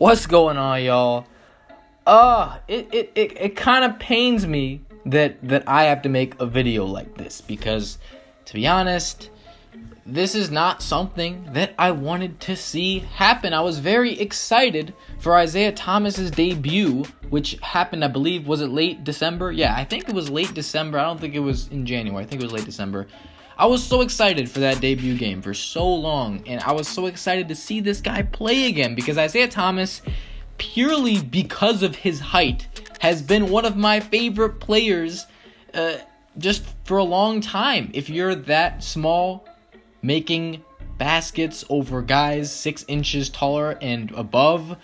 What's going on, y'all? It kind of pains me that I have to make a video like this because, to be honest, this is not something that I wanted to see happen. I was very excited for Isaiah Thomas's debut, which happened, I believe, was it late December? Yeah, I think it was late December. I don't think it was in January. I think it was late December. I was so excited for that debut game for so long, and I was so excited to see this guy play again because Isaiah Thomas, purely because of his height, has been one of my favorite players just for a long time. If you're that small, making baskets over guys 6 inches taller and above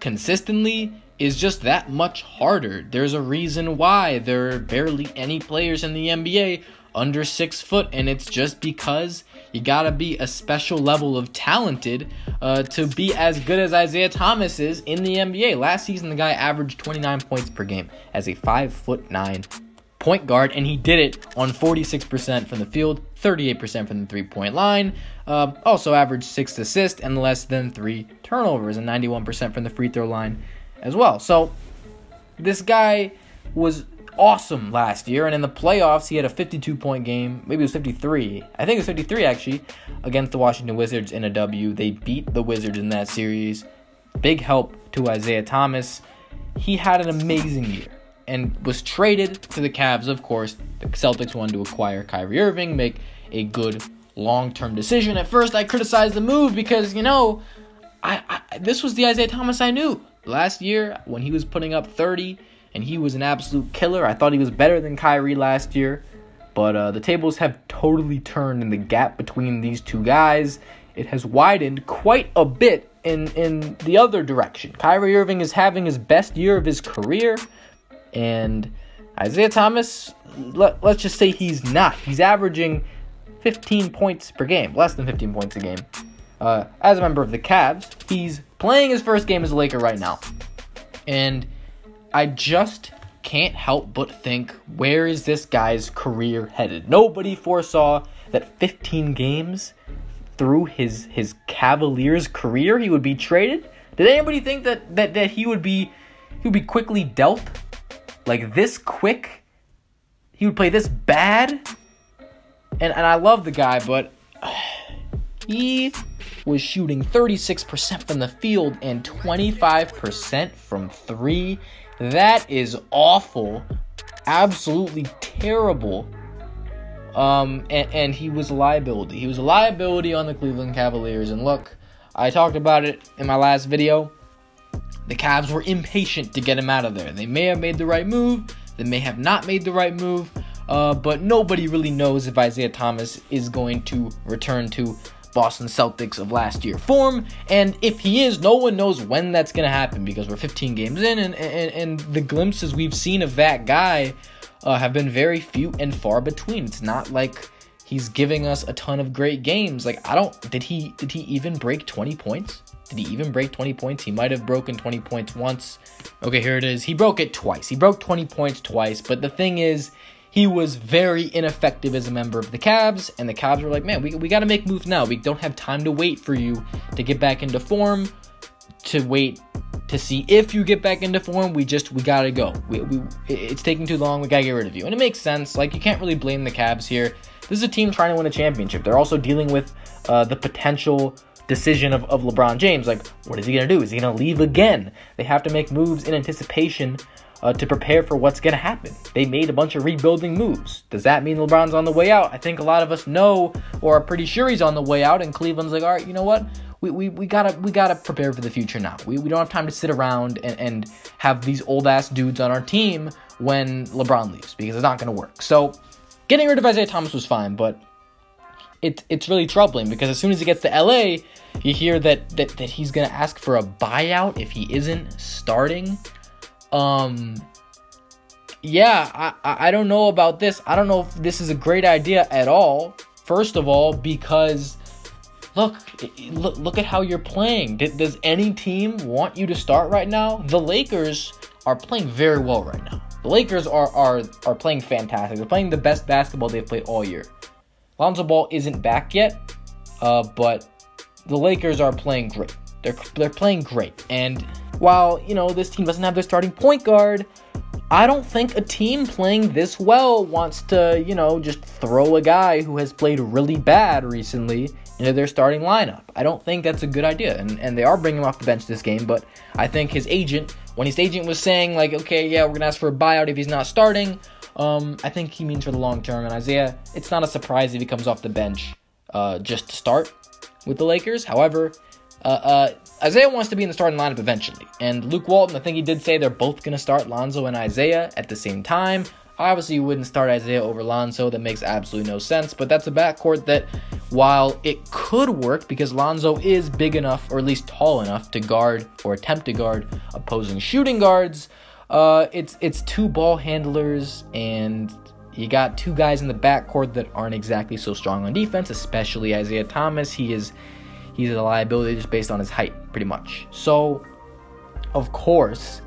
consistently is just that much harder. There's a reason why there are barely any players in the NBA under 6 foot, and it's just because you gotta be a special level of talented to be as good as Isaiah Thomas is in the NBA. Last season, the guy averaged 29 points per game as a 5'9" point guard, and he did it on 46% from the field, 38% from the three-point line. Also averaged 6 assists and less than 3 turnovers, and 91% from the free throw line as well. So this guy was awesome last year, and in the playoffs he had a 52-point game. Maybe it was 53. I think it was 53 actually, against the Washington Wizards in a W. They beat the Wizards in that series. Big help to Isaiah Thomas. He had an amazing year and was traded to the Cavs. Of course, the Celtics wanted to acquire Kyrie Irving, make a good long-term decision. At first, I criticized the move because, this was the Isaiah Thomas I knew. Last year, when he was putting up 30, and he was an absolute killer. I thought he was better than Kyrie last year. But the tables have totally turned, and the gap between these two guys, it has widened quite a bit in the other direction. Kyrie Irving is having his best year of his career, and Isaiah Thomas, let's just say he's not. He's averaging 15 points per game, less than 15 points a game. As a member of the Cavs, he's playing his first game as a Laker right now. And I just can't help but think, where is this guy's career headed? Nobody foresaw that 15 games through his Cavaliers career he would be traded. Did anybody think that he would be quickly dealt? Like this quick? He would play this bad? And I love the guy, but he was shooting 36% from the field and 25% from 3. That is awful. Absolutely terrible. And he was a liability. He was a liability on the Cleveland Cavaliers. And look, I talked about it in my last video. The Cavs were impatient to get him out of there. They may have made the right move. They may have not made the right move. But nobody really knows if Isaiah Thomas is going to return to Boston Celtics of last year form, and if he is, no one knows when that's going to happen because we're 15 games in, and the glimpses we've seen of that guy have been very few and far between. It's not like he's giving us a ton of great games. Like, did he even break 20 points? Did he even break 20 points? He might have broken 20 points once. Okay, here it is. He broke it twice. He broke 20 points twice, but the thing is, he was very ineffective as a member of the Cavs, and the Cavs were like, man, we got to make moves now. We don't have time to wait for you to get back into form, to wait to see if you get back into form. We got to go. It's taking too long. We got to get rid of you. And it makes sense. Like, you can't really blame the Cavs here. This is a team trying to win a championship. They're also dealing with the potential decision of LeBron James. Like, what is he going to do? Is he going to leave again? They have to make moves in anticipation to prepare for what's going to happen. They made a bunch of rebuilding moves. Does that mean LeBron's on the way out? I think a lot of us know or are pretty sure he's on the way out, and Cleveland's like, all right, you know what? We gotta prepare for the future now. We don't have time to sit around and have these old-ass dudes on our team when LeBron leaves, because it's not going to work. So getting rid of Isaiah Thomas was fine, but it's really troubling because as soon as he gets to LA, you hear that he's going to ask for a buyout if he isn't starting. Yeah, I don't know about this. I don't know if this is a great idea at all. First of all, because look at how you're playing. Does any team want you to start right now? The Lakers are playing very well right now. The Lakers are playing fantastic. They're playing the best basketball they've played all year. Lonzo Ball isn't back yet, but the Lakers are playing great. They're playing great. And while, you know, this team doesn't have their starting point guard, I don't think a team playing this well wants to, you know, just throw a guy who has played really bad recently into their starting lineup. I don't think that's a good idea. And they are bringing him off the bench this game, but I think his agent, when his agent was saying, like, okay, yeah, we're going to ask for a buyout if he's not starting, I think he means for the long term. And Isaiah, it's not a surprise if he comes off the bench just to start with the Lakers. However, Isaiah wants to be in the starting lineup eventually. And Luke Walton, I think he did say they're both going to start Lonzo and Isaiah at the same time. Obviously, you wouldn't start Isaiah over Lonzo. That makes absolutely no sense. But that's a backcourt that, while it could work because Lonzo is big enough, or at least tall enough, to guard or attempt to guard opposing shooting guards, it's two ball handlers, and you got two guys in the backcourt that aren't exactly so strong on defense, especially Isaiah Thomas. He's a liability just based on his height, pretty much. So, of course,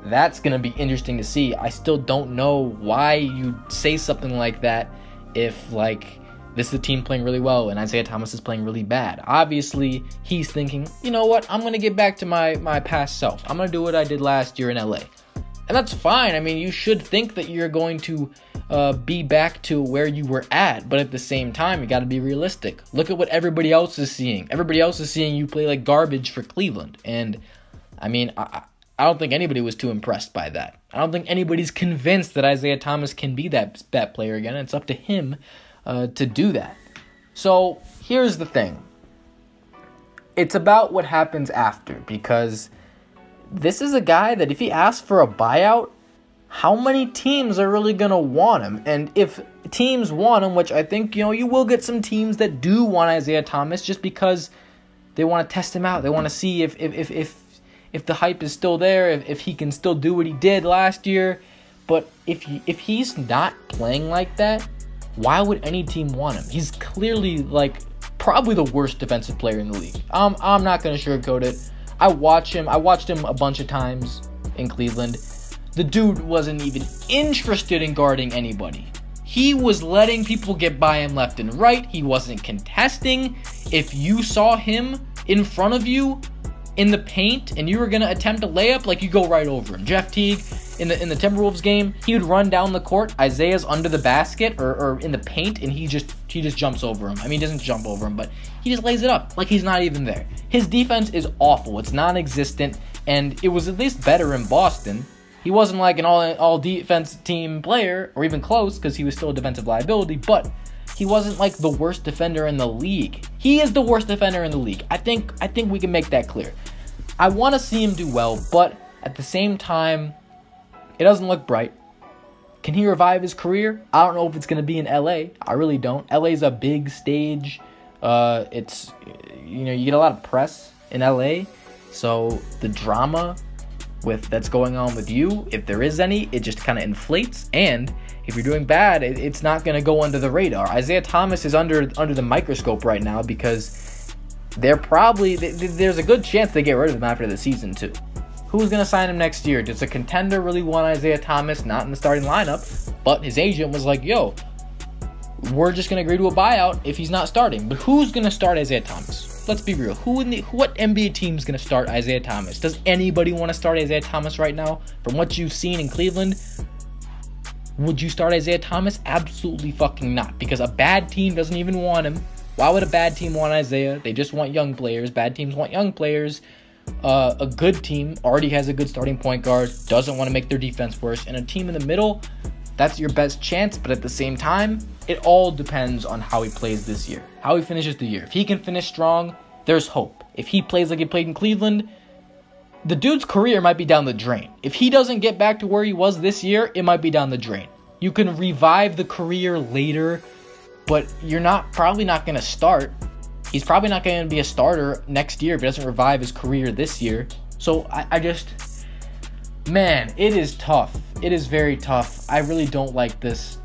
that's going to be interesting to see. I still don't know why you'd say something like that if, like, this is a team playing really well and Isaiah Thomas is playing really bad. Obviously, he's thinking, you know what, I'm going to get back to my past self. I'm going to do what I did last year in LA. And that's fine. I mean, you should think that you're going to be back to where you were at. But at the same time, you got to be realistic. Look at what everybody else is seeing. Everybody else is seeing you play like garbage for Cleveland. And, I mean, I don't think anybody was too impressed by that. I don't think anybody's convinced that Isaiah Thomas can be that player again. It's up to him to do that. So, here's the thing. It's about what happens after, because this is a guy that if he asks for a buyout, how many teams are really going to want him? And if teams want him, which I think, you know, you will get some teams that do want Isaiah Thomas just because they want to test him out. They want to see if the hype is still there, if he can still do what he did last year. But if he's not playing like that, why would any team want him? He's clearly, like, probably the worst defensive player in the league. I'm not going to sugarcoat it. I watched him a bunch of times in Cleveland. The dude wasn't even interested in guarding anybody. He was letting people get by him left and right. He wasn't contesting. If you saw him in front of you in the paint and you were going to attempt a layup, like, you go right over him. Jeff Teague in the Timberwolves game, he would run down the court. Isaiah's under the basket or in the paint, and he just jumps over him. I mean, he doesn't jump over him, but he just lays it up like he's not even there. His defense is awful. It's non-existent, and it was at least better in Boston. He wasn't like an all defense team player, or even close, because he was still a defensive liability, but he wasn't like the worst defender in the league. He is the worst defender in the league. I think we can make that clear. I want to see him do well, but at the same time, it doesn't look bright. Can he revive his career? I don't know if it's going to be in LA. I really don't. LA's a big stage. It's, you know, you get a lot of press in LA. So the drama that's going on with you, if there is any, it just kind of inflates. And if you're doing bad, it's not going to go under the radar. Isaiah Thomas is under the microscope right now because there's a good chance they get rid of him after the season too. Who's going to sign him next year? Does a contender really want Isaiah Thomas not in the starting lineup? But his agent was like, yo, we're just going to agree to a buyout if he's not starting. But who's going to start Isaiah Thomas? Let's be real. What NBA team is going to start Isaiah Thomas? Does anybody want to start Isaiah Thomas right now? From what you've seen in Cleveland, would you start Isaiah Thomas? Absolutely fucking not. Because a bad team doesn't even want him. Why would a bad team want Isaiah? They just want young players. Bad teams want young players. A good team already has a good starting point guard, doesn't want to make their defense worse, and a team in the middle, that's your best chance. But at the same time, it all depends on how he plays this year, how he finishes the year. If he can finish strong, there's hope. If he plays like he played in Cleveland, the dude's career might be down the drain. If he doesn't get back to where he was this year, it might be down the drain. You can revive the career later, but you're probably not going to start. He's probably not going to be a starter next year if he doesn't revive his career this year. So man, it is tough. It is very tough. I really don't like this.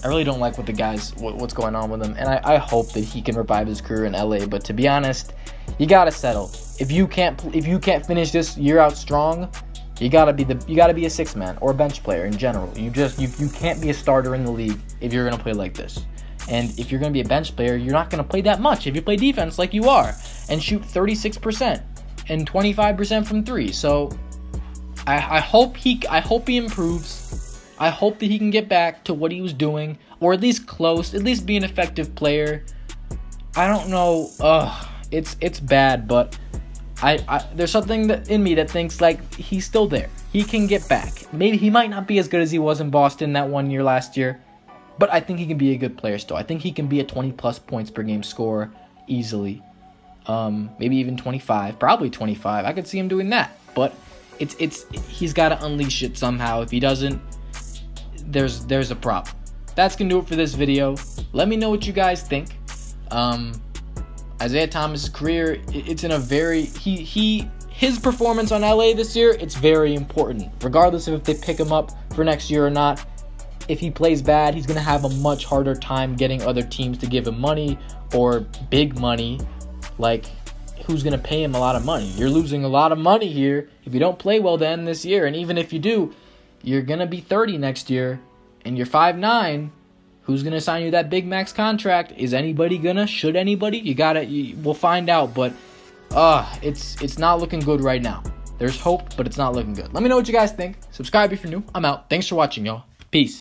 I really don't like what's going on with him. And I hope that he can revive his career in LA. But to be honest, you got to settle. If you can't finish this year out strong, you got to be a six man or a bench player in general. You can't be a starter in the league if you're going to play like this. And if you're going to be a bench player, you're not going to play that much if you play defense like you are and shoot 36% and 25% from 3. So I hope he improves. I hope that he can get back to what he was doing, or at least close, at least be an effective player. I don't know. It's bad, but there's something that in me that thinks like he's still there. He can get back. Maybe he might not be as good as he was in Boston that 1 year last year, but I think he can be a good player still. I think he can be a 20+ points per game scorer easily. Maybe even 25, probably 25. I could see him doing that, but he's got to unleash it somehow. If he doesn't, there's a problem. That's gonna do it for this video. Let me know what you guys think. Isaiah Thomas' career, it's in a very his performance on LA this year, it's very important. Regardless of if they pick him up for next year or not, if he plays bad, he's gonna have a much harder time getting other teams to give him money or big money. Like, who's gonna pay him a lot of money? You're losing a lot of money here if you don't play well to end this year. And even if you do, you're gonna be 30 next year and you're 5'9". Who's going to sign you that big max contract? Is anybody gonna? Should anybody? We'll find out, but it's not looking good right now. There's hope, but it's not looking good. Let me know what you guys think. Subscribe if you're new. I'm out. Thanks for watching, y'all. Peace.